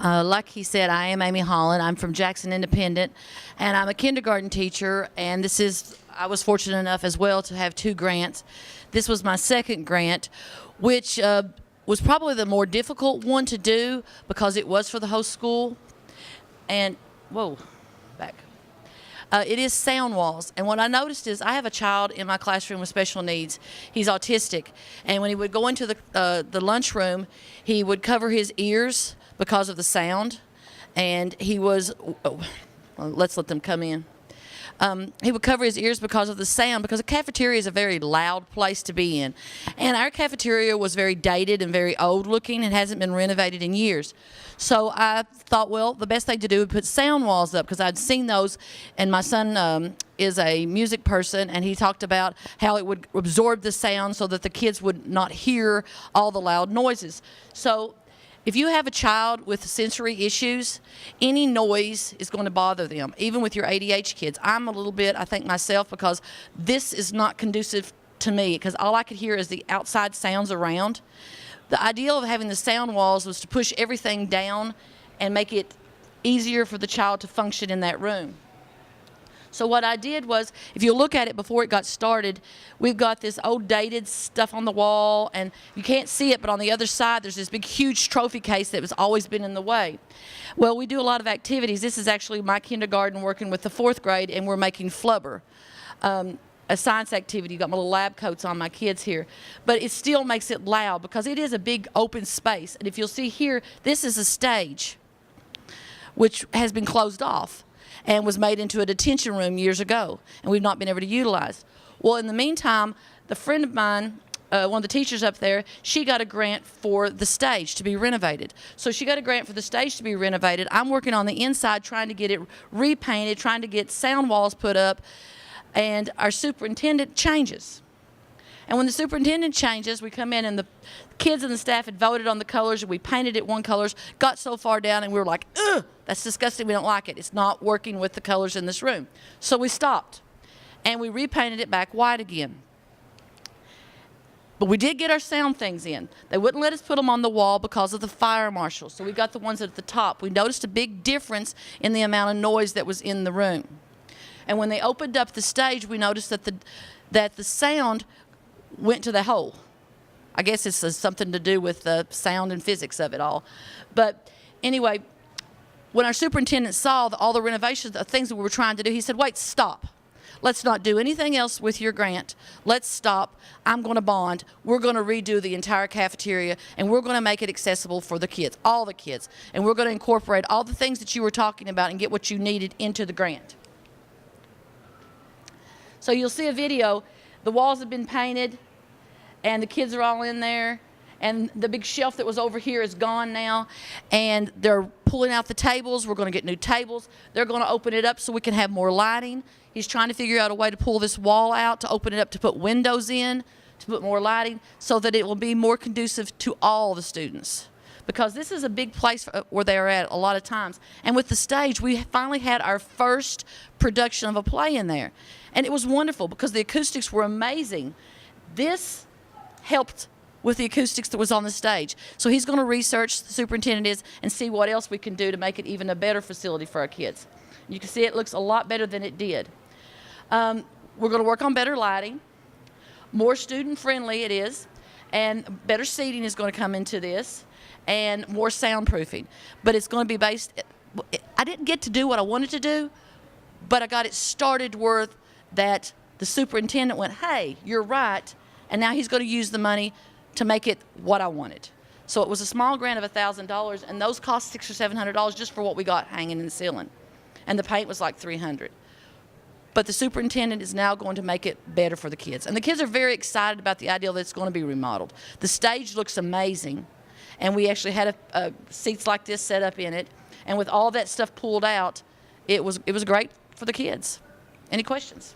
Like he said, I am Amy Hollan. I'm from Jackson Independent, and I'm a kindergarten teacher. And I was fortunate enough as well to have 2 grants. This was my second grant, which was probably the more difficult one to do because it was for the whole school. And, whoa, back. It is sound walls. And what I noticed is I have a child in my classroom with special needs. He's autistic. And when he would go into the lunchroom, he would cover his ears because of the sound. And he was, well, let's let them come in. He would cover his ears because of the sound, because a cafeteria is a very loud place to be in. And our cafeteria was very dated and very old looking and hasn't been renovated in years. So I thought, well, the best thing to do would put sound walls up, because I'd seen those, and my son is a music person, and he talked about how it would absorb the sound so that the kids would not hear all the loud noises. So if you have a child with sensory issues, any noise is going to bother them, even with your ADHD kids. I'm a little bit, I think, myself, because this is not conducive to me, because all I could hear is the outside sounds around. The idea of having the sound walls was to push everything down and make it easier for the child to function in that room. So what I did was, if you look at it before it got started, we've got this old dated stuff on the wall, and you can't see it, but on the other side there's this big huge trophy case that has always been in the way. Well, we do a lot of activities. This is actually my kindergarten working with the 4th grade, and we're making flubber. A science activity. Got my little lab coats on my kids here. But it still makes it loud because it is a big open space. And if you'll see here, this is a stage which has been closed off and was made into a detention room years ago, and we've not been able to utilize. Well, in the meantime, the friend of mine, one of the teachers up there, she got a grant for the stage to be renovated. So she got a grant for the stage to be renovated. I'm working on the inside trying to get it repainted, trying to get sound walls put up, and our superintendent changes. And when the superintendent changes, we come in, and the kids and the staff had voted on the colors, and we painted it one colors, got so far down, and we were like, ugh, that's disgusting, we don't like it. It's not working with the colors in this room. So we stopped, and we repainted it back white again. But we did get our sound things in. They wouldn't let us put them on the wall because of the fire marshal, so we got the ones at the top. We noticed a big difference in the amount of noise that was in the room. And when they opened up the stage, we noticed that the sound went to the hole. I guess it's something to do with the sound and physics of it all. But anyway, when our superintendent saw all the renovations, the things that we were trying to do, he said, wait, stop. Let's not do anything else with your grant. Let's stop. I'm going to bond. We're going to redo the entire cafeteria, and we're going to make it accessible for the kids, all the kids. And we're going to incorporate all the things that you were talking about and get what you needed into the grant. So you'll see a video. The walls have been painted, and the kids are all in there, and the big shelf that was over here is gone now, and they're pulling out the tables. We're going to get new tables. They're going to open it up so we can have more lighting. He's trying to figure out a way to pull this wall out, to open it up, to put windows in, to put more lighting, so that it will be more conducive to all the students. Because this is a big place where they're at a lot of times. And with the stage, we finally had our first production of a play in there. And it was wonderful because the acoustics were amazing. This helped with the acoustics that was on the stage. So he's going to research, the superintendent is, and see what else we can do to make it even a better facility for our kids. You can see it looks a lot better than it did. We're going to work on better lighting. More student-friendly it is. And better seating is going to come into this. And more soundproofing. But it's going to be based, I didn't get to do what I wanted to do, but I got it started worth that the superintendent went, hey, you're right, and now he's going to use the money to make it what I wanted. So it was a small grant of $1,000, and those cost $600 or $700 just for what we got hanging in the ceiling. And the paint was like $300. But the superintendent is now going to make it better for the kids. And the kids are very excited about the idea that it's going to be remodeled. The stage looks amazing. And we actually had seats like this set up in it. And with all that stuff pulled out, it was great for the kids. Any questions?